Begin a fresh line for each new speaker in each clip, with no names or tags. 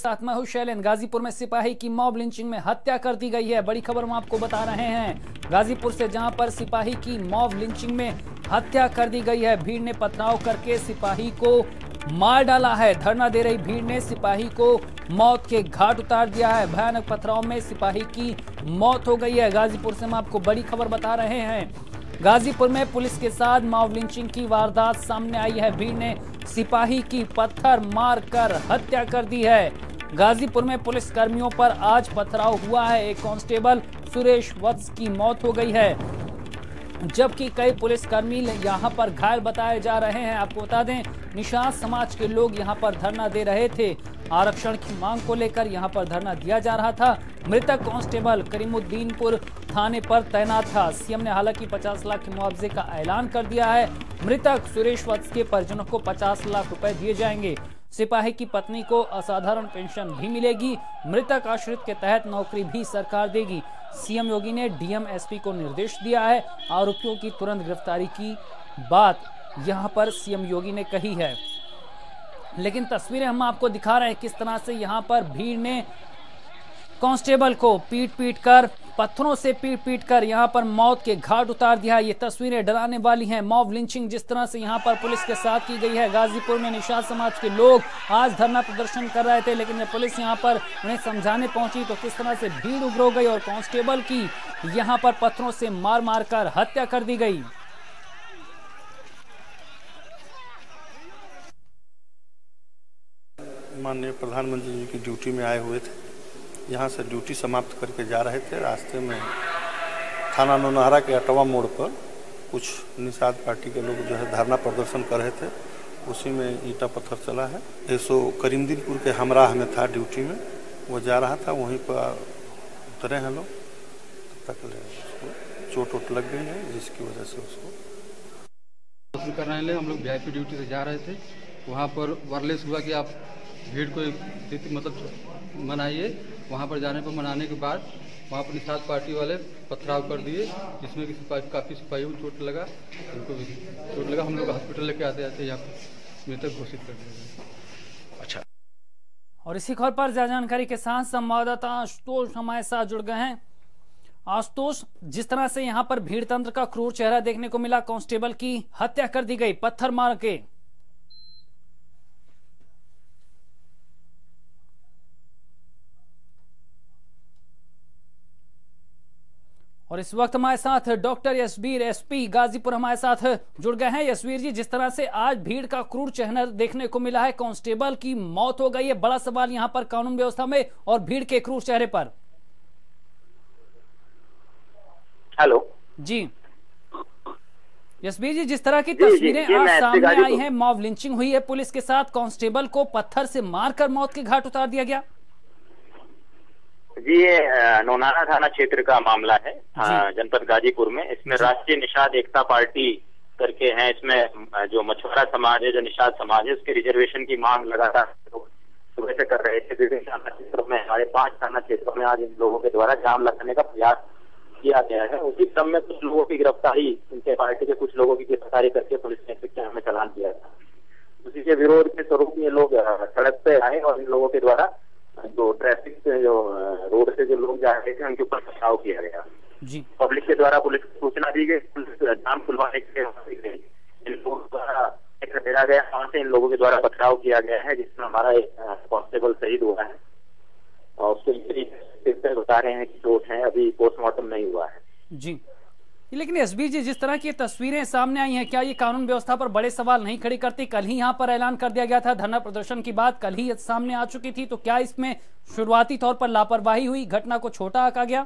साथ मैं हूं शैलेन। गाजीपुर में सिपाही की मॉब लिंचिंग में हत्या कर दी गई है। बड़ी खबर हम आपको बता रहे हैं गाजीपुर से, जहां पर सिपाही की मॉब लिंचिंग में हत्या कर दी गई है। भीड़ ने पथराव करके सिपाही को मार डाला है। धरना दे रही भीड़ ने सिपाही को मौत के घाट उतार दिया है। भयानक पथराव में सिपाही की मौत हो गई है। गाजीपुर से हम आपको बड़ी खबर बता रहे हैं। गाजीपुर में पुलिस के साथ मॉब लिंचिंग की वारदात सामने आई है। भीड़ ने सिपाही की पत्थर मारकर हत्या कर दी है। गाजीपुर में पुलिस कर्मियों पर आज पथराव हुआ है। एक कांस्टेबल सुरेश वत्स की मौत हो गई है, जबकि कई पुलिसकर्मी यहां पर घायल बताए जा रहे हैं। आपको बता दें, निषाद समाज के लोग यहां पर धरना दे रहे थे। आरक्षण की मांग को लेकर यहां पर धरना दिया जा रहा था। मृतक कांस्टेबल करीमुद्दीनपुर थाने पर तैनात था। सीएम ने हालांकि 50 लाख के मुआवजे का ऐलान कर दिया है। मृतक सुरेश वत्स के परिजनों को 50 लाख रुपए दिए जाएंगे। सिपाही की पत्नी को असाधारण पेंशन भी मिलेगी। मृतक आश्रित के तहत नौकरी भी सरकार देगी। सीएम योगी ने डीएम एसपी को निर्देश दिया है। आरोपियों की तुरंत गिरफ्तारी की बात यहां पर सीएम योगी ने कही है। लेकिन तस्वीरें हम आपको दिखा रहे हैं किस तरह से यहां पर भीड़ ने कांस्टेबल को पीट कर, पत्थरों से पीट कर यहां पर मौत के घाट उतार दिया है। ये तस्वीरें डराने वाली हैं। मॉब लिंचिंग जिस तरह से यहां पर पुलिस के साथ की गई है। गाजीपुर में निषाद समाज के लोग आज धरना प्रदर्शन कर रहे थे, लेकिन जब पुलिस यहां पर उन्हें समझाने पहुंची तो किस तरह से भीड़ उग्र हो गई और कांस्टेबल की यहां पर पत्थरों से मार कर हत्या कर दी गई।
माननीय प्रधानमंत्री जी की ड्यूटी में आए हुए थे। यहाँ से ड्यूटी समाप्त करके जा रहे थे। रास्ते में थाना नौनहरा के अटवा मोड़ पर कुछ निषाद पार्टी के लोग जो है धरना प्रदर्शन कर रहे थे। उसी में ईंटा पत्थर चला है। ऐसो करीमुद्दीनपुर के हमराह में था ड्यूटी में, वो जा रहा था, वहीं पर उतरे हैं लोग। तब तक चोट लग गई है, जिसकी वजह से उसको
करने लगे। हम लोग वीआईपी ड्यूटी से जा रहे थे। वहाँ पर वायरलेस हुआ कि आप भीड़ को मतलब मनाइए। वहाँ पर जाने पर मनाने के बाद वहाँ पर निषाद पार्टी वाले पथराव कर दिए, जिसमें कि काफ़ी सिपाहियों को चोट लगा, उनको भी चोट लगा। हम लोग हॉस्पिटल लेके आते यहाँ पर मृतक घोषित कर दिया।
अच्छा।
और इसी खबर पर ज्यादा जानकारी के साथ संवाददाता आशुतोष हमारे साथ जुड़ गए हैं। आशुतोष, जिस तरह से यहाँ पर भीड़ तंत्र का क्रूर चेहरा देखने को मिला, कांस्टेबल की हत्या कर दी गई पत्थर मार के। और इस वक्त हमारे साथ डॉक्टर यशवीर एसपी गाजीपुर हमारे साथ जुड़ गए हैं। यशवीर जी, जिस तरह से आज भीड़ का क्रूर चेहरा देखने को मिला है, कांस्टेबल की मौत हो गई है, बड़ा सवाल यहां पर कानून व्यवस्था में और भीड़ के क्रूर चेहरे पर।
हेलो
जी यशवीर जी, जिस तरह की तस्वीरें आज सामने आई हैं, मॉब लिंचिंग हुई है, पुलिस के साथ कांस्टेबल को पत्थर से मारकर मौत के घाट उतार दिया गया।
जी, ये नौनहरा थाना क्षेत्र का मामला है, जनपद गाजीपुर में। इसमें राष्ट्रीय निषाद एकता पार्टी करके हैं। इसमें जो मछुआरा समाज है, जो निषाद समाज है, उसके रिजर्वेशन की मांग लगातार सुबह से कर रहे थे। विभिन्न थाना क्षेत्रों में, हमारे 5 थाना क्षेत्रों में आज इन लोगों के द्वारा जाम लगाने का प्रयास किया गया है। उसी क्रम में कुछ लोगों की गिरफ्तारी, इनके पार्टी के कुछ लोगों की गिरफ्तारी करके पुलिस ने शिक्षा में चालान किया था। उसी के विरोध के स्वरूप में लोग सड़क पे आए और इन लोगों के द्वारा जो ट्रैफिक से, जो रोड से जो लोग जा रहे थे, उनके ऊपर पथराव किया गया जी। पब्लिक के द्वारा पुलिस को सूचना दी गई। पुलिस जाम खुलवाने के लिए इन लोगों द्वारा भेजा गया। वहां से इन लोगों के द्वारा पथराव किया गया है, जिसमें हमारा एक कांस्टेबल शहीद हुआ है और उसके बता रहे हैं कि चोट है, अभी पोस्टमार्टम नहीं हुआ है
जी। लेकिन एसबी जी, जिस तरह की तस्वीरें सामने आई हैं, क्या ये कानून व्यवस्था पर बड़े सवाल नहीं खड़े करती? कल ही यहाँ पर ऐलान कर दिया गया था, धरना प्रदर्शन की बात कल ही सामने आ चुकी थी, तो क्या इसमें शुरुआती तौर पर लापरवाही हुई, घटना को छोटा आंका गया?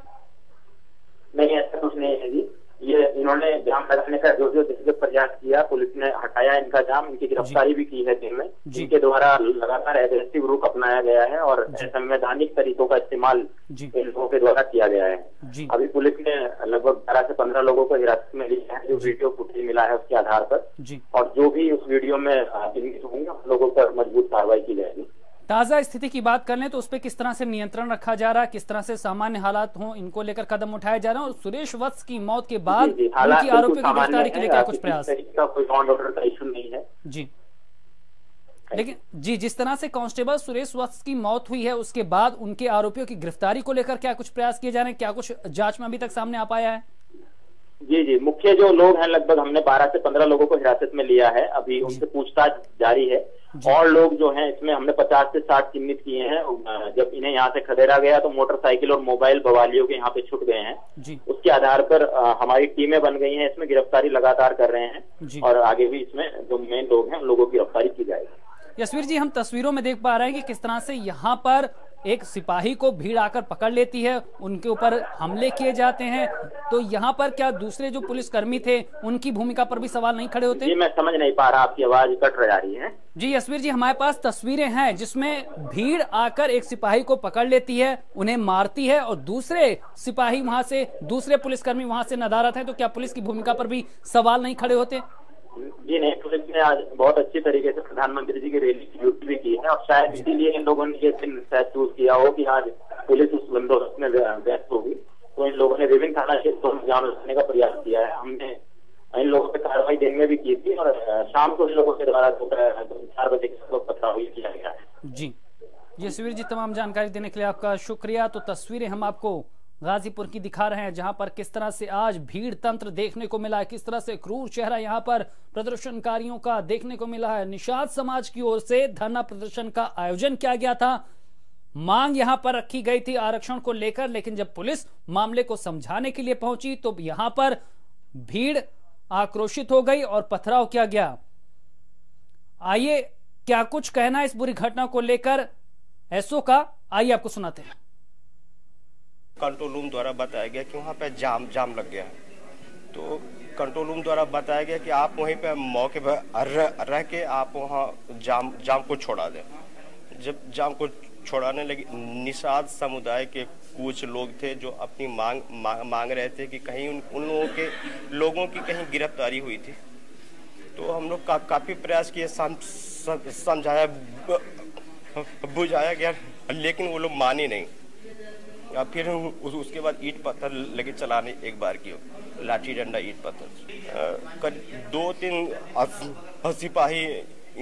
नहीं, ऐसा कुछ नहीं है जी। ये इन्होंने जाम लगाने का जो प्रयास किया, पुलिस ने हटाया इनका जाम। इनकी गिरफ्तारी भी की है दिन में। इनके द्वारा लगातार एग्रेसिव रूप अपनाया गया है और संवैधानिक तरीकों का इस्तेमाल इन लोगों के द्वारा किया गया है। अभी पुलिस ने लगभग 12 से 15 लोगों को हिरासत में लिया है, जो वीडियो फुटेज मिला है उसके आधार पर। और जो भी उस वीडियो में चिन्हित होंगे, उन लोगों पर मजबूत कार्रवाई की जाएगी।
ताजा स्थिति की बात कर लें तो उस पर किस तरह से नियंत्रण रखा जा रहा है, किस तरह से सामान्य हालात हों, इनको लेकर कदम उठाए जा रहे हैं? और सुरेश वत्स की मौत के बाद उनकी आरोपियों की गिरफ्तारी के लिए क्या कुछ प्रयास?
कोई लॉ एंड ऑर्डर का इशू नहीं है
जी। लेकिन जी, जिस तरह से कांस्टेबल सुरेश वत्स की मौत हुई है उसके बाद उनके आरोपियों की गिरफ्तारी को लेकर क्या कुछ प्रयास किए जा रहे हैं, क्या कुछ जांच में अभी तक सामने आ पाया है?
जी, मुख्य जो लोग हैं लगभग हमने 12 से 15 लोगों को हिरासत में लिया है, अभी उनसे पूछताछ जारी है। और लोग जो हैं इसमें हमने 50 से 60 चिन्हित किए हैं। जब इन्हें यहाँ से खदेड़ा गया तो मोटरसाइकिल और मोबाइल बवालियों के यहाँ पे छूट गए हैं। उसके आधार पर हमारी टीमें बन गई हैं, इसमें गिरफ्तारी लगातार कर रहे हैं और आगे भी इसमें जो मेन लोग हैं उन लोगों की गिरफ्तारी की जाएगी।
यशवीर जी, हम तस्वीरों में देख पा रहे हैं कि किस तरह से यहाँ पर एक सिपाही को भीड़ आकर पकड़ लेती है, उनके ऊपर हमले किए जाते हैं, तो यहाँ पर क्या दूसरे जो पुलिसकर्मी थे उनकी भूमिका पर भी सवाल नहीं खड़े होते?
जी, मैं समझ नहीं पा रहा, आपकी आवाज कट जा रही है।
जी यशवीर जी, हमारे पास तस्वीरें हैं जिसमें भीड़ आकर एक सिपाही को पकड़ लेती है, उन्हें मारती है और दूसरे सिपाही वहां से, दूसरे पुलिसकर्मी वहां से नदारत हैं, तो क्या पुलिस की भूमिका पर भी सवाल नहीं खड़े होते?
जी नहीं, पुलिस ने आज बहुत अच्छी तरीके से प्रधानमंत्री जी की रैली की ड्यूटी भी की है और शायद इसीलिए इन लोगों ने ये दिन शायद चूज किया हो कि आज पुलिस उस बंदोबस्त में व्यस्त होगी, तो इन लोगों ने विभिन्न थाना क्षेत्रों में जाम रखने का प्रयास किया है। हमने इन लोगों पर कार्रवाई दिन में भी की थी और शाम को इन लोगों के द्वारा 4 बजे के पथराव किया गया है।
जी यशवीर जी, तमाम जानकारी देने के लिए आपका शुक्रिया। तो तस्वीरें हम आपको गाजीपुर की दिखा रहे हैं जहां पर किस तरह से आज भीड़ तंत्र देखने को मिला है, किस तरह से क्रूर चेहरा यहां पर प्रदर्शनकारियों का देखने को मिला है। निषाद समाज की ओर से धरना प्रदर्शन का आयोजन किया गया था, मांग यहां पर रखी गई थी आरक्षण को लेकर, लेकिन जब पुलिस मामले को समझाने के लिए पहुंची तो यहां पर भीड़ आक्रोशित हो गई और पथराव किया गया। आइए, क्या कुछ कहना है इस बुरी घटना को लेकर एसओ का, आइए आपको सुनाते हैं।
कंट्रोल रूम द्वारा बताया गया कि वहाँ पे जाम लग गया है, तो कंट्रोल रूम द्वारा बताया गया कि आप वहीं पे मौके पर रह के आप वहाँ जाम को छोड़ा दें। जब जाम को छोड़ाने लगे, निषाद समुदाय के कुछ लोग थे जो अपनी मांग रहे थे कि कहीं उन लोगों की कहीं गिरफ्तारी हुई थी, तो हम लोग काफ़ी प्रयास किए, समझाया बुझाया गया, लेकिन वो लोग माने नहीं। फिर उसके बाद ईंट पत्थर लगे चलाने, एक बार की लाठी डंडा ईंट पत्थर, 2-3 सिपाही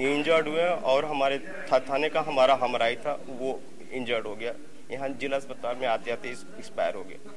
इंजर्ड हुए और हमारे थाने का हमारा हमराई था वो इंजर्ड हो गया, यहाँ जिला अस्पताल में आते आते एक्सपायर हो गया।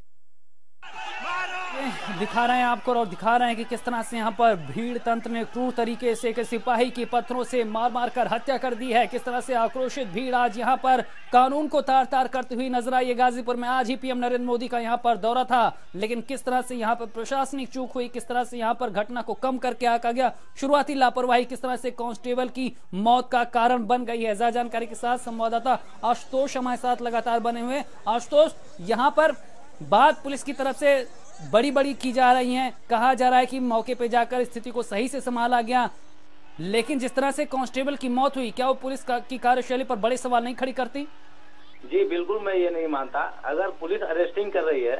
दिखा रहे हैं आपको और दिखा रहे हैं कि किस तरह से यहाँ पर भीड़ तंत्र ने क्रूर तरीके से एक सिपाही की पत्थरों से मार कर हत्या कर दी है। किस तरह से आक्रोशित भीड़ आज यहाँ पर कानून को तार तार करते हुए नजर आई है। गाजीपुर में आज ही पीएम नरेंद्र मोदी का यहाँ पर दौरा था, लेकिन किस तरह से यहाँ पर प्रशासनिक चूक हुई, किस तरह से यहाँ पर घटना को कम करके आका गया, शुरुआती लापरवाही किस तरह से कांस्टेबल की मौत का कारण बन गई है। ज्यादा जानकारी के साथ संवाददाता आशुतोष हमारे साथ लगातार बने हुए। आशुतोष, यहाँ पर बात पुलिस की तरफ से बड़ी की जा रही हैं, कहा जा रहा है कि मौके पे जाकर स्थिति को सही से संभाला गया, लेकिन जिस तरह से कांस्टेबल की मौत हुई, क्या वो पुलिस की कार्यशैली पर बड़े सवाल नहीं खड़ी करती?
जी बिल्कुल, मैं ये नहीं मानता। अगर पुलिस अरेस्टिंग कर रही है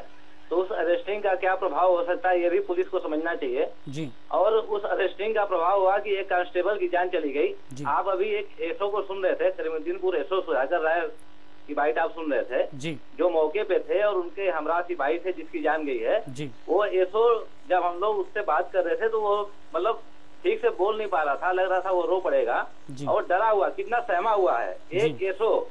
तो उस अरेस्टिंग का क्या प्रभाव हो सकता है, ये भी पुलिस को समझना चाहिए
जी।
और उस अरेस्टिंग का प्रभाव हुआ कि एक कांस्टेबल की जान चली गई। आप अभी एक एसओ को सुन रहे थे, करीमुद्दीनपुर एसओ सुधाकर राय की बाइट आप सुन रहे थे
जी,
जो मौके पे थे और उनके हमरा सिपाही थे जिसकी जान गई है
जी।
वो एसओ जब हम लोग उससे बात कर रहे थे तो वो मतलब ठीक से बोल नहीं पा रहा था, लग रहा था वो रो पड़ेगा और डरा हुआ, कितना सहमा हुआ है। एक एसओ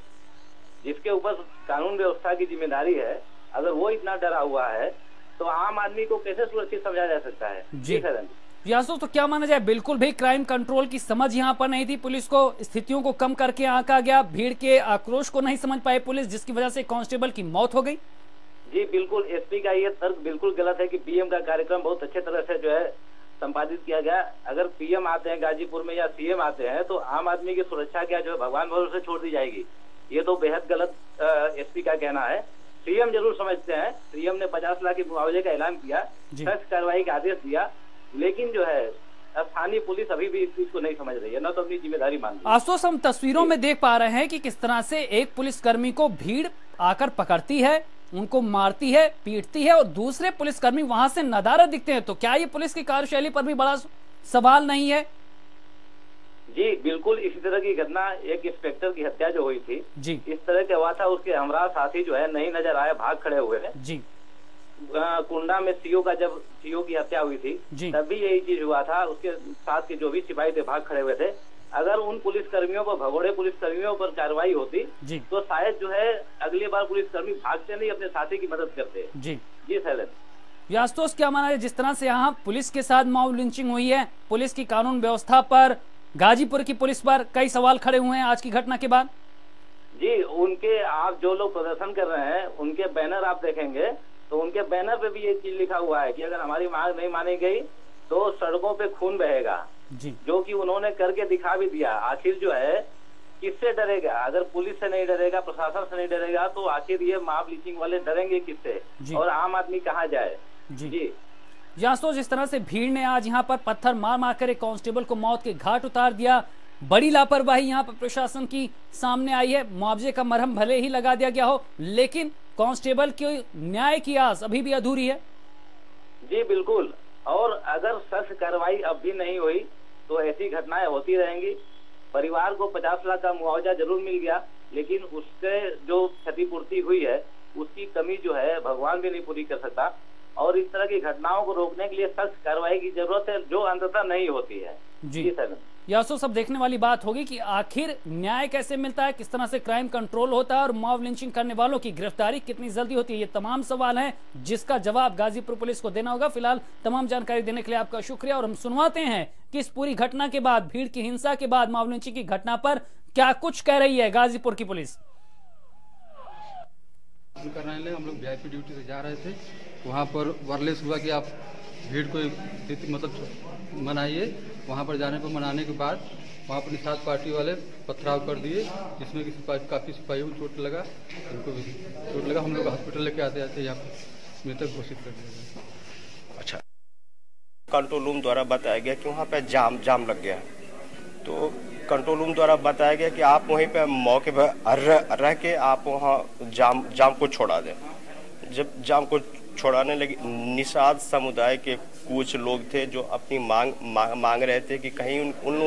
जिसके ऊपर कानून व्यवस्था की जिम्मेदारी है, अगर वो इतना डरा हुआ है तो आम आदमी को कैसे सुरक्षित समझा जा सकता है? जी सर,
यासो, तो क्या माना जाए, बिल्कुल भी क्राइम कंट्रोल की समझ यहाँ पर नहीं थी, पुलिस को स्थितियों को कम करके आंका गया, भीड़ के आक्रोश को नहीं समझ पाई पुलिस, जिसकी वजह से कांस्टेबल की मौत हो गई।
जी बिल्कुल, एसपी का ये तर्क बिल्कुल गलत है कि पीएम का कार्यक्रम बहुत अच्छे तरह से जो है संपादित किया गया। अगर पीएम आते हैं गाजीपुर में या सीएम आते हैं तो आम आदमी की सुरक्षा क्या जो है भगवान भरोसे छोड़ दी जाएगी, ये तो बेहद गलत एसपी का कहना है। सीएम जरूर समझते हैं, सीएम ने 50 लाख के मुआवजे का ऐलान किया, सख्त कार्रवाई का आदेश दिया, लेकिन जो है स्थानीय पुलिस अभी भी इस चीज को नहीं समझ रही है, न तो अपनी जिम्मेदारी मान रही है।
आशुतोष, हम तस्वीरों में देख पा रहे हैं कि किस तरह से एक पुलिसकर्मी को भीड़ आकर पकड़ती है, उनको मारती है, पीटती है और दूसरे पुलिसकर्मी वहां से नदारद दिखते हैं, तो क्या ये पुलिस की कार्यशैली पर भी बड़ा सवाल नहीं है?
जी बिल्कुल, इसी तरह की घटना एक इंस्पेक्टर की हत्या जो हुई थी
जी,
इस तरह के हुआ था। उसके हमरा साथी जो है नहीं नजर आए, भाग खड़े हुए हैं
जी।
कुंडा में सीओ की हत्या हुई थी, तब भी यही चीज हुआ था। उसके साथ के जो भी सिपाही थे भाग खड़े हुए थे। अगर उन पुलिसकर्मियों पर, भगोड़े पुलिसकर्मियों पर कार्रवाई होती तो शायद जो है अगली बार पुलिसकर्मी भागते नहीं, अपने साथी की मदद करते। जी शैलेंद्र।
यास्तोष, क्या माना है जिस तरह से यहाँ पुलिस के साथ मॉब लिंचिंग हुई है, पुलिस की कानून व्यवस्था पर, गाजीपुर की पुलिस पर कई सवाल खड़े हुए हैं आज की घटना के बाद?
जी, उनके आप जो लोग प्रदर्शन कर रहे हैं उनके बैनर आप देखेंगे तो उनके बैनर पे भी ये चीज लिखा हुआ है कि अगर हमारी मांग नहीं मानी गई तो सड़कों पे खून बहेगा
जी, जो
कि उन्होंने करके दिखा भी दिया। आखिर जो है किससे डरेगा? अगर पुलिस से नहीं डरेगा, प्रशासन से नहीं डरेगा तो आखिर ये मॉब लिंचिंग वाले डरेंगे किससे? और आम आदमी कहाँ जाए? जी
यास्तोष, इस तरह से भीड़ ने आज यहाँ पर पत्थर मार मार कर एक कांस्टेबल को मौत के घाट उतार दिया। बड़ी लापरवाही यहाँ पर प्रशासन की सामने आई है। मुआवजे का मरहम भले ही लगा दिया गया हो, लेकिन कांस्टेबल के न्याय की आस अभी भी अधूरी है।
जी बिल्कुल, और अगर सख्त कार्रवाई अब भी नहीं हुई तो ऐसी घटनाएं होती रहेंगी। परिवार को 50 लाख का मुआवजा जरूर मिल गया, लेकिन उससे जो क्षतिपूर्ति हुई है उसकी कमी जो है भगवान भी नहीं पूरी कर सकता। और इस तरह की घटनाओं को रोकने के लिए सख्त कार्रवाई की जरूरत है, जो अंततः नहीं होती है।
जी सर, यासो सब देखने वाली बात होगी कि आखिर न्याय कैसे मिलता है, किस तरह से क्राइम कंट्रोल होता है और मॉब लिंचिंग करने वालों की गिरफ्तारी कितनी जल्दी होती है। ये तमाम सवाल हैं जिसका जवाब गाजीपुर पुलिस को देना होगा। फिलहाल तमाम जानकारी देने के लिए आपका शुक्रिया, और हम सुनवाते हैं कि इस पूरी घटना के बाद, भीड़ की हिंसा के बाद मॉब लिंचिंग की घटना पर क्या कुछ कह रही है गाजीपुर की पुलिस।
करने हम लोग वीआईपी ड्यूटी से जा रहे थे, वहाँ पर वायरलेस हुआ कि आप भीड़ को मतलब मनाइए। वहाँ पर जाने पर मनाने के बाद वहाँ पर निषाद पार्टी वाले पथराव कर दिए, जिसमें कि काफ़ी सिपाहियों को चोट लगा, उनको भी चोट लगा। हम लोग हॉस्पिटल लेके आते आते यहाँ पर मृतक घोषित कर दिया गया।
अच्छा, कंट्रोल रूम द्वारा बताया गया कि वहाँ पे जाम लग गया, तो कंट्रोल रूम द्वारा बताया गया कि आप वहीं पे मौके पर रह के आप वहाँ जाम को छोड़ा दें। जब जाम को छोड़ाने लगे, निषाद समुदाय के कुछ लोग थे जो अपनी मांग रहे थे कि कहीं उन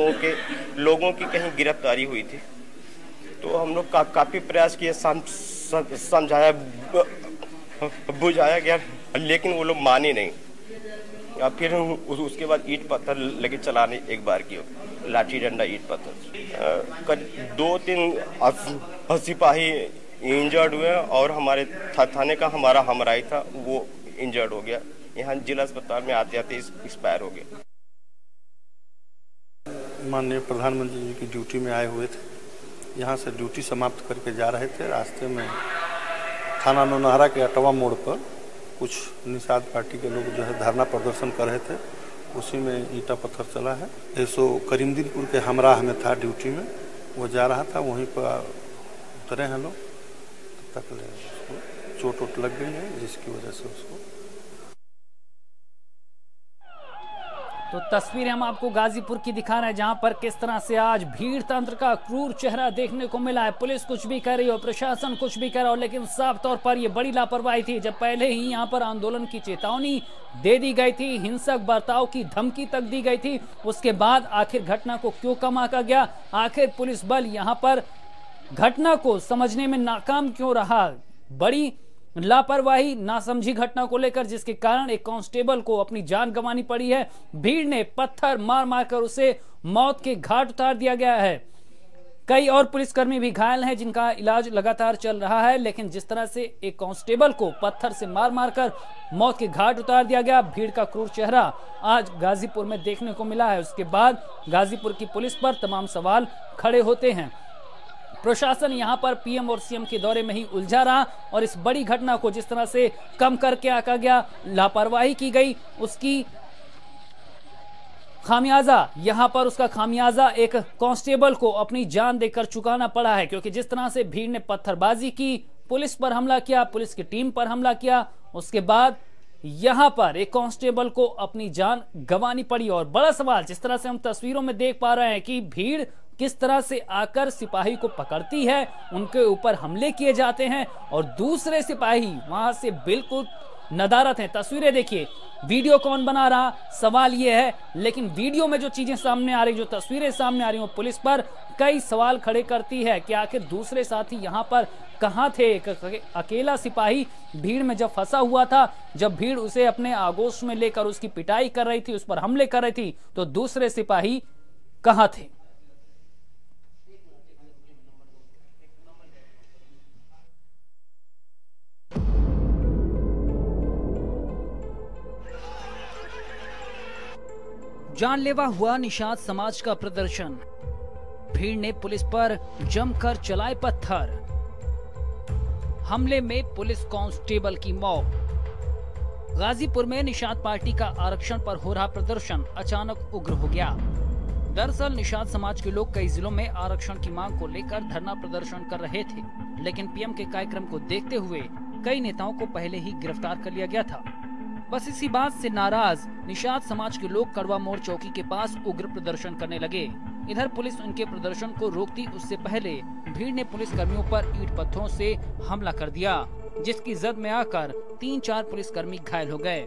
लोगों की कहीं गिरफ्तारी हुई थी। तो हम लोग काफ़ी प्रयास किए, समझाया बुझाया गया, लेकिन वो लोग माने नहीं। फिर उसके बाद ईंट पत्थर लेके चलाने एक बार की, लाठी डंडा ईंट पत्थर। 2-3 सिपाही इंजर्ड हुए और हमारे थाने का हमारा हमराई था वो इंजर्ड हो गया। यहाँ जिला अस्पताल में आते आते एक्सपायर हो गया।
माननीय प्रधानमंत्री जी की ड्यूटी में आए हुए थे, यहाँ से ड्यूटी समाप्त करके जा रहे थे। रास्ते में थाना नौनहरा के अटवा मोड़ पर कुछ निषाद पार्टी के लोग जो है धरना प्रदर्शन कर रहे थे, उसी में ईंटा पत्थर चला है। ऐसो करीमदीनपुर के हमराह में था ड्यूटी में, वो जा रहा था, वहीं पर उतरे हैं लोग, तब तक उसको चोट वोट लग गई है, जिसकी वजह से उसको।
तो तस्वीरें हम आपको गाजीपुर की दिखा रहे हैं, जहां पर किस तरह से आज भीड़ तंत्र का क्रूर चेहरा देखने को मिला है। पुलिस कुछ भी कर रही हो, प्रशासन कुछ भी कर रहा हो, लेकिन साफ तौर पर यह बड़ी लापरवाही थी। जब पहले ही यहां पर आंदोलन की चेतावनी दे दी गई थी, हिंसक बर्ताव की धमकी तक दी गई थी, उसके बाद आखिर घटना को क्यों कम आंका गया? आखिर पुलिस बल यहां पर घटना को समझने में नाकाम क्यों रहा? बड़ी लापरवाही, नासमझी घटना को लेकर, जिसके कारण एक कांस्टेबल को अपनी जान गंवानी पड़ी है। भीड़ ने पत्थर मार मार कर उसे मौत के घाट उतार दिया गया है। कई और पुलिसकर्मी भी घायल हैं, जिनका इलाज लगातार चल रहा है। लेकिन जिस तरह से एक कांस्टेबल को पत्थर से मार मार कर मौत के घाट उतार दिया गया, भीड़ का क्रूर चेहरा आज गाजीपुर में देखने को मिला है। उसके बाद गाजीपुर की पुलिस पर तमाम सवाल खड़े होते हैं। प्रशासन यहां पर पीएम और सीएम के दौरे में ही उलझा रहा, और इस बड़ी घटना को जिस तरह से कम करके आका गया, लापरवाही की गई, उसकी खामियाजा यहां पर उसका खामियाजा एक कांस्टेबल को अपनी जान देकर चुकाना पड़ा है। क्योंकि जिस तरह से भीड़ ने पत्थरबाजी की, पुलिस पर हमला किया, पुलिस की टीम पर हमला किया, उसके बाद यहां पर एक कांस्टेबल को अपनी जान गंवानी पड़ी। और बड़ा सवाल, जिस तरह से हम तस्वीरों में देख पा रहे हैं कि भीड़ किस तरह से आकर सिपाही को पकड़ती है, उनके ऊपर हमले किए जाते हैं, और दूसरे सिपाही वहां से बिल्कुल नदारत हैं। तस्वीरें देखिए, वीडियो कौन बना रहा, सवाल ये है। लेकिन वीडियो में जो चीजें सामने आ रही, जो तस्वीरें सामने आ रही, वो पुलिस पर कई सवाल खड़े करती है कि आखिर दूसरे साथी यहाँ पर कहाँ थे? अकेला सिपाही भीड़ में जब फंसा हुआ था, जब भीड़ उसे अपने आगोश में लेकर उसकी पिटाई कर रही थी, उस पर हमले कर रही थी, तो दूसरे सिपाही कहाँ थे? जानलेवा हुआ निषाद समाज का प्रदर्शन, भीड़ ने पुलिस पर जमकर चलाए पत्थर, हमले में पुलिस कांस्टेबल की मौत। गाजीपुर में निषाद पार्टी का आरक्षण पर हो रहा प्रदर्शन अचानक उग्र हो गया। दरअसल निषाद समाज के लोग कई जिलों में आरक्षण की मांग को लेकर धरना प्रदर्शन कर रहे थे, लेकिन पीएम के कार्यक्रम को देखते हुए कई नेताओं को पहले ही गिरफ्तार कर लिया गया था। बस इसी बात से नाराज निषाद समाज के लोग कड़वा मोड़ चौकी के पास उग्र प्रदर्शन करने लगे। इधर पुलिस उनके प्रदर्शन को रोकती उससे पहले भीड़ ने पुलिस कर्मियों पर ईंट पत्थरों से हमला कर दिया, जिसकी जद में आकर 3-4 पुलिसकर्मी घायल हो गए।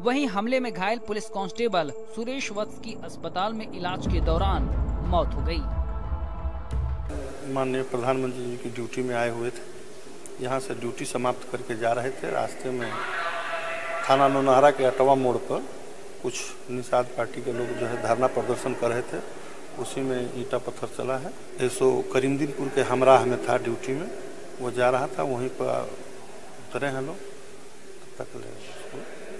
वहीं हमले में घायल पुलिस कांस्टेबल सुरेश वत्स की अस्पताल में इलाज के दौरान मौत हो गई।
माननीय प्रधानमंत्री जी की ड्यूटी में आए हुए थे, यहाँ से ड्यूटी समाप्त करके जा रहे थे। रास्ते में थाना नौनाहरा के अटवा मोड़ पर कुछ निषाद पार्टी के लोग जो है धरना प्रदर्शन कर रहे थे, उसी में ईंटा पत्थर चला है। ऐसो करीमदीनपुर के हमराह में था ड्यूटी में, वो जा रहा था, वहीं पर उतरे हैं लोग, तब तक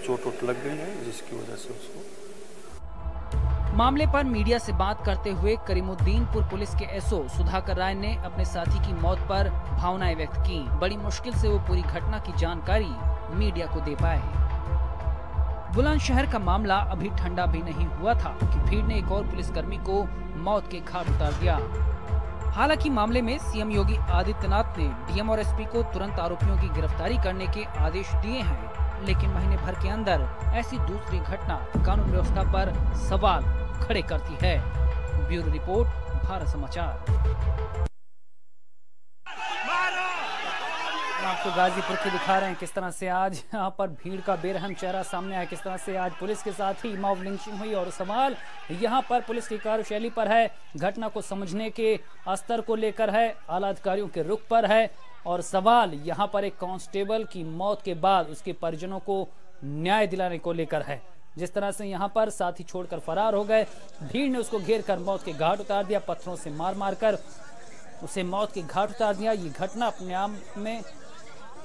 चोट लग गई है, जिसकी वजह से उसको।
मामले पर मीडिया से बात करते हुए करीमुद्दीनपुर पुलिस के एसओ सुधाकर राय ने अपने साथी की मौत पर भावनाएं व्यक्त की। बड़ी मुश्किल से वो पूरी घटना की जानकारी मीडिया को दे पाए। बुलंदशहर का मामला अभी ठंडा भी नहीं हुआ था कि भीड़ ने एक और पुलिसकर्मी को मौत के घाट उतार दिया। हालांकि मामले में सीएम योगी आदित्यनाथ ने डीएम और एसपी को तुरंत आरोपियों की गिरफ्तारी करने के आदेश दिए हैं, लेकिन महीने भर के अंदर ऐसी दूसरी घटना कानून व्यवस्था पर सवाल खड़े करती है। ब्यूरो रिपोर्ट, भारत समाचार। आपको गाजीपुर के दिखा रहे हैं किस तरह से आज यहाँ पर भीड़ का बेरहम चेहरा सामने आया, किस तरह से आज पुलिस के साथ ही मॉब लिंचिंग हुई। और सवाल यहाँ पर पुलिस की कार्यशैली पर है, घटना को समझने के स्तर को लेकर है, आला अधिकारियों के रुख पर है, और सवाल यहाँ पर एक कांस्टेबल की मौत के बाद उसके परिजनों को न्याय दिलाने को लेकर है। जिस तरह से यहाँ पर साथी छोड़कर फरार हो गए, भीड़ ने उसको घेर कर मौत के घाट उतार दिया, पत्थरों से मार मार कर उसे मौत के घाट उतार दिया। ये घटना अपने आप में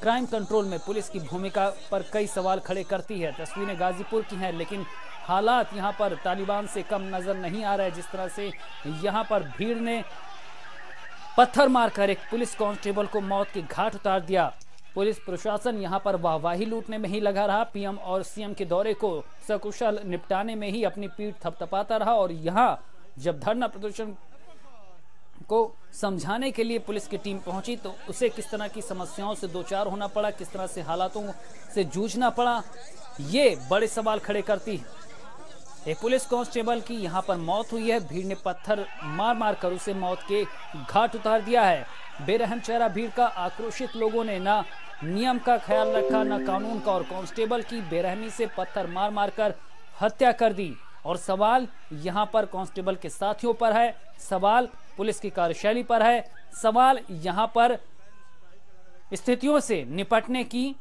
क्राइम कंट्रोल में पुलिस की भूमिका पर कई सवाल खड़े करती है। तस्वीरें गाजीपुर की हैं, लेकिन हालात यहाँ पर तालिबान से कम नजर नहीं आ रहा है। जिस तरह से यहाँ पर भीड़ ने पत्थर मारकर एक पुलिस कांस्टेबल को मौत के घाट उतार दिया। पुलिस प्रशासन यहाँ पर वाहवाही लूटने में ही लगा रहा, पीएम और सीएम के दौरे को सकुशल निपटाने में ही अपनी पीठ थपथपाता रहा। और यहाँ जब धरना प्रदर्शन को समझाने के लिए पुलिस की टीम पहुंची तो उसे किस तरह की समस्याओं से दो चार होना पड़ा, किस तरह से हालातों से जूझना पड़ा, ये बड़े सवाल खड़े करती है। एक पुलिस कांस्टेबल की यहाँ पर मौत हुई है, भीड़ ने पत्थर मार मार कर उसे मौत के घाट उतार दिया है। बेरहम चेहरा भीड़ का, आक्रोशित लोगों ने ना नियम का ख्याल रखा न कानून का, और कांस्टेबल की बेरहमी से पत्थर मार मार कर हत्या कर दी। और सवाल यहाँ पर कांस्टेबल के साथियों पर है, सवाल पुलिस की कार्यशैली पर है, सवाल यहाँ पर स्थितियों से निपटने की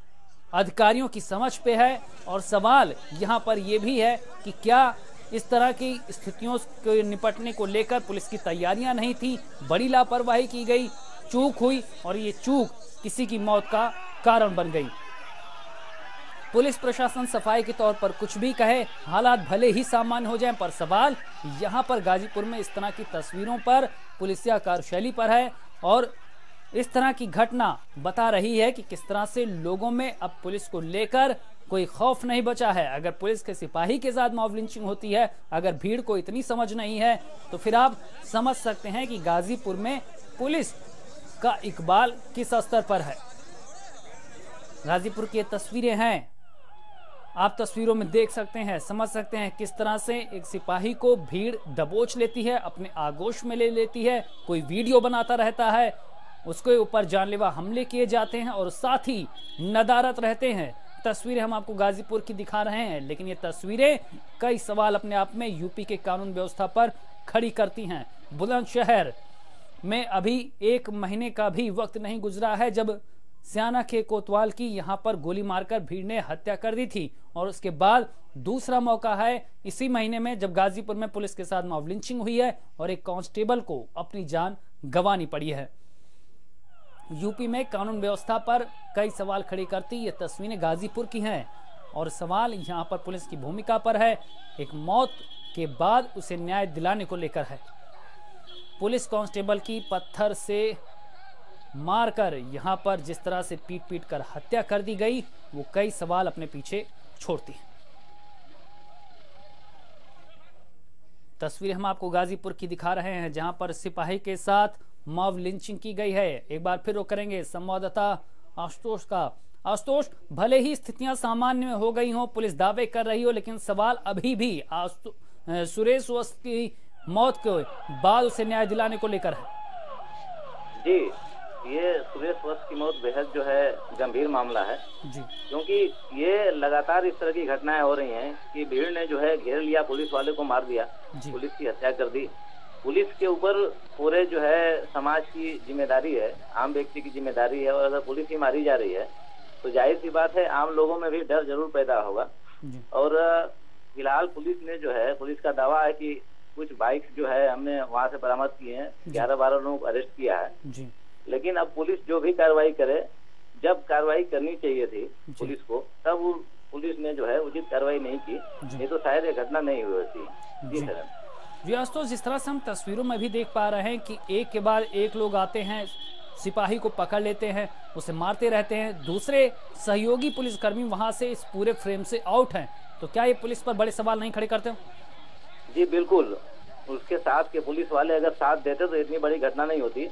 अधिकारियों की समझ पे है, और सवाल यहाँ पर यह भी है कि क्या इस तरह की स्थितियों के निपटने को लेकर पुलिस की तैयारियां नहीं थी, बड़ी लापरवाही की गई, चूक हुई और ये चूक किसी की मौत का कारण बन गई। पुलिस प्रशासन सफाई के तौर पर कुछ भी कहे, हालात भले ही सामान्य हो जाएं, पर सवाल यहाँ पर गाजीपुर में इस तरह की तस्वीरों पर, पुलिसिया कार्यशैली पर है। और इस तरह की घटना बता रही है कि किस तरह से लोगों में अब पुलिस को लेकर कोई खौफ नहीं बचा है। अगर पुलिस के सिपाही के साथ मॉब लिंचिंग होती है, अगर भीड़ को इतनी समझ नहीं है, तो फिर आप समझ सकते हैं कि गाजीपुर में पुलिस का इकबाल किस स्तर पर है। गाजीपुर की तस्वीरें हैं, आप तस्वीरों में देख सकते हैं, समझ सकते हैं किस तरह से एक सिपाही को भीड़ दबोच लेती है, अपने आगोश में ले लेती है, कोई वीडियो बनाता रहता है, उसके ऊपर जानलेवा हमले किए जाते हैं और साथ ही नदारत रहते हैं। तस्वीरें हम आपको गाजीपुर की दिखा रहे हैं, लेकिन ये तस्वीरें कई सवाल अपने आप में यूपी के कानून व्यवस्था पर खड़ी करती हैं। बुलंदशहर में अभी 1 महीने का भी वक्त नहीं गुजरा है जब स्याना के कोतवाल की यहां पर गोली मारकर भीड़ ने हत्या कर दी थी, और उसके बाद दूसरा मौका है इसी महीने में जब गाजीपुर में पुलिस के साथ मॉब लिंचिंग हुई है और एक कांस्टेबल को अपनी जान गंवानी पड़ी है। यूपी में कानून व्यवस्था पर कई सवाल खड़ी करती ये तस्वीरें गाजीपुर की हैं, और सवाल यहां पर पुलिस की भूमिका पर है। एक मौत के बाद उसे न्याय दिलाने को लेकर है। पुलिस कांस्टेबल की पत्थर से मारकर यहां पर जिस तरह से पीट पीट कर हत्या कर दी गई, वो कई सवाल अपने पीछे छोड़ती है। तस्वीर हम आपको गाजीपुर की दिखा रहे हैं, जहां पर सिपाही के साथ मॉब लिंचिंग की गई है। एक बार फिर वो करेंगे संवाददाता आशुतोष का। आशुतोष, भले ही स्थितियां सामान्य में हो गई हों, पुलिस दावे कर रही हो, लेकिन सवाल अभी भी सुरेश वस्त की मौत के बाद उसे न्याय दिलाने को लेकर है।
जी, ये सुरेश वस्त की मौत बेहद जो है गंभीर मामला है
जी,
क्योंकि ये लगातार इस तरह की घटनाएं हो रही हैं कि भीड़ ने जो है घेर लिया, पुलिस वाले को मार दिया, पुलिस की हत्या कर दी। पुलिस के ऊपर पूरे जो है समाज की जिम्मेदारी है, आम व्यक्ति की जिम्मेदारी है, और अगर पुलिस ही मारी जा रही है तो जाहिर सी बात है आम लोगों में भी डर जरूर पैदा होगा। और फिलहाल पुलिस ने जो है, पुलिस का दावा है कि कुछ बाइक जो है हमने वहां से बरामद किए हैं, 11-12 लोगों को अरेस्ट किया है
जी।
लेकिन अब पुलिस जो भी कार्रवाई करे, जब कार्रवाई करनी चाहिए थी पुलिस को, तब पुलिस ने जो है उचित कार्रवाई नहीं की, नहीं तो शायद ये घटना नहीं हुई होती। जी सर।
जी आशुतोष, जिस तरह से हम तस्वीरों में भी देख पा रहे हैं कि एक के बाद एक लोग आते हैं, सिपाही को पकड़ लेते हैं, उसे मारते रहते हैं, दूसरे सहयोगी पुलिसकर्मी वहां से इस पूरे फ्रेम से आउट हैं, तो क्या ये पुलिस पर बड़े सवाल नहीं खड़े करते हो?
जी बिल्कुल, उसके साथ के पुलिस वाले अगर साथ देते तो इतनी बड़ी घटना नहीं होती।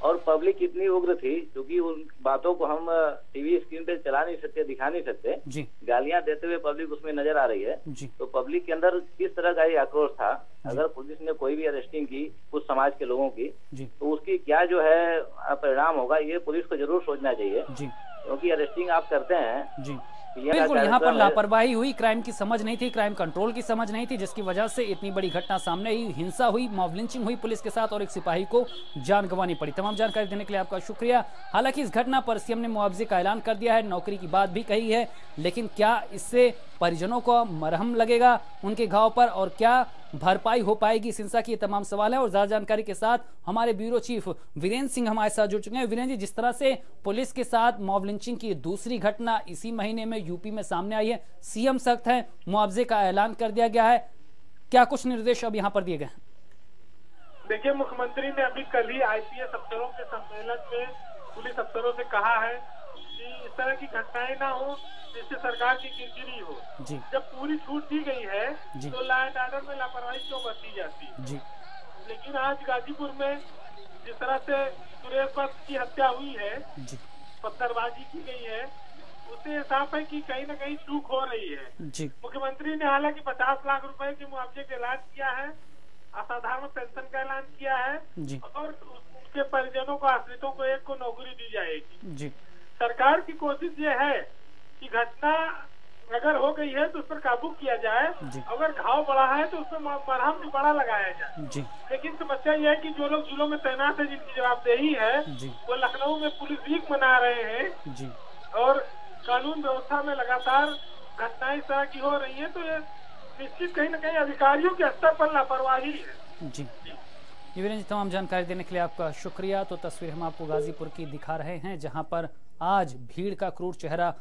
और पब्लिक इतनी उग्र थी क्योंकि उन बातों को हम टीवी स्क्रीन पे चला नहीं सकते, दिखा नहीं सकते जी। गालियां देते हुए पब्लिक उसमें नजर आ रही है जी। तो पब्लिक के अंदर किस तरह का ये आक्रोश था, अगर पुलिस ने कोई भी अरेस्टिंग की कुछ समाज के लोगों की जी, तो उसकी क्या जो है परिणाम होगा, ये पुलिस को जरूर सोचना चाहिए जी। क्योंकि अरेस्टिंग आप करते हैं जी,
बिल्कुल यहाँ पर लापरवाही हुई, क्राइम की समझ नहीं थी, क्राइम कंट्रोल की समझ नहीं थी, जिसकी वजह से इतनी बड़ी घटना सामने आई, हिंसा हुई, मॉब लिंचिंग हुई पुलिस के साथ और एक सिपाही को जान गंवानी पड़ी। तमाम जानकारी देने के लिए आपका शुक्रिया। हालांकि इस घटना पर सीएम ने मुआवजे का ऐलान कर दिया है, नौकरी की बात भी कही है, लेकिन क्या इससे परिजनों को मरहम लगेगा उनके घाव पर और क्या भरपाई हो पाएगी, इस हिंसा की ये तमाम सवाल है। और ज्यादा जानकारी के साथ हमारे ब्यूरो चीफ वीरेंद्र सिंह हमारे साथ जुड़ चुके हैं। वीरेंद्र जी, जिस तरह से पुलिस के साथ मॉब लिंचिंग की दूसरी घटना इसी महीने में यूपी में सामने आई है, सीएम सख्त है, मुआवजे का ऐलान कर दिया गया है, क्या कुछ निर्देश अब यहाँ पर दिए गए हैं?
देखिए, मुख्यमंत्री ने अभी कल ही आईपीएस अफसरों के सम्मेलन में पुलिस अफसरों से कहा है कि इस तरह की घटनाएं ना हो जिससे सरकार की किरकिरी हो जी। जब पूरी छूट दी गई है तो लॉ एंड ऑर्डर में लापरवाही क्यों बरती जाती है जी। लेकिन आज गाजीपुर में जिस तरह से सुरेश वस्त की हत्या हुई है जी, पत्थरबाजी की गई है, उससे साफ है कि कहीं न कहीं चूक हो रही है जी। मुख्यमंत्री ने हालांकि 50 लाख रुपए के मुआवजे का ऐलान किया है, असाधारण पेंशन का ऐलान किया है जी। और उनके परिजनों को, आश्रितों को एक को नौकरी दी जाएगी जी। सरकार की कोशिश ये है कि घटना अगर हो गई है तो उस पर काबू किया जाए, अगर घाव बढ़ा है तो उसमें मरहम भी बड़ा लगाया जाए जी। लेकिन समस्या यह है कि जो लोग जिलों में तैनात है, जिनकी जवाबदेही है, वो लखनऊ में पुलिस वीक मना रहे हैं जी। और कानून व्यवस्था में लगातार घटनाएं इस तरह की हो रही है, तो ये निश्चित कहीं न कहीं अधिकारियों के स्तर पर लापरवाही है जी।
वीरेंद्र जी, तमाम जानकारी देने के लिए आपका शुक्रिया। तो तस्वीर हम आपको गाजीपुर की दिखा रहे हैं, जहां पर आज भीड़ का क्रूर चेहरा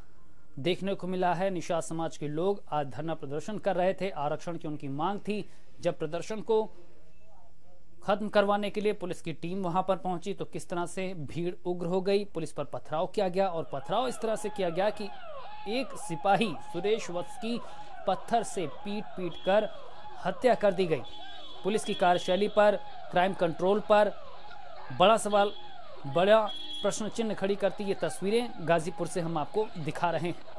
देखने को मिला है। निषाद समाज के लोग आज धरना प्रदर्शन कर रहे थे, आरक्षण की उनकी मांग थी। जब प्रदर्शन को खत्म करवाने के लिए पुलिस की टीम वहां पर पहुंची तो किस तरह से भीड़ उग्र हो गई, पुलिस पर पथराव किया गया और पथराव इस तरह से किया गया कि एक सिपाही सुरेश वस्त की पत्थर से पीट पीट कर हत्या कर दी गई। पुलिस की कार्यशैली पर, क्राइम कंट्रोल पर बड़ा सवाल, बड़ा प्रश्न चिन्ह खड़ी करती ये तस्वीरें गाजीपुर से हम आपको दिखा रहे हैं।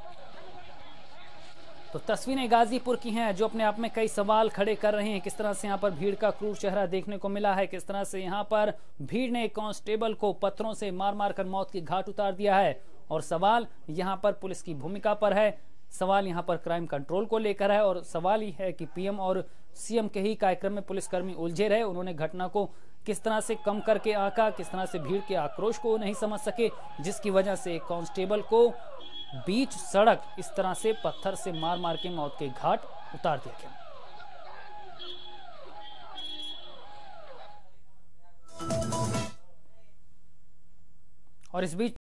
तो तस्वीरें गाजीपुर की हैं जो अपने आप में कई सवाल खड़े कर रहे हैं। किस तरह से यहाँ पर भीड़ का क्रूर चेहरा देखने को मिला है, किस तरह से यहाँ पर भीड़ ने कांस्टेबल को पत्थरों से मार मार कर मौत की घाट उतार दिया है। और सवाल यहाँ पर पुलिस की भूमिका पर है, सवाल यहाँ पर क्राइम कंट्रोल को लेकर है और सवाल ही है कि पीएम और सीएम के ही कार्यक्रम में पुलिसकर्मी उलझे रहे। उन्होंने घटना को किस तरह से कम करके आंका, किस तरह से भीड़ के आक्रोश को नहीं समझ सके, जिसकी वजह से कांस्टेबल को बीच सड़क इस तरह से पत्थर से मार मार के मौत के घाट उतार दिया गया। और इस बीच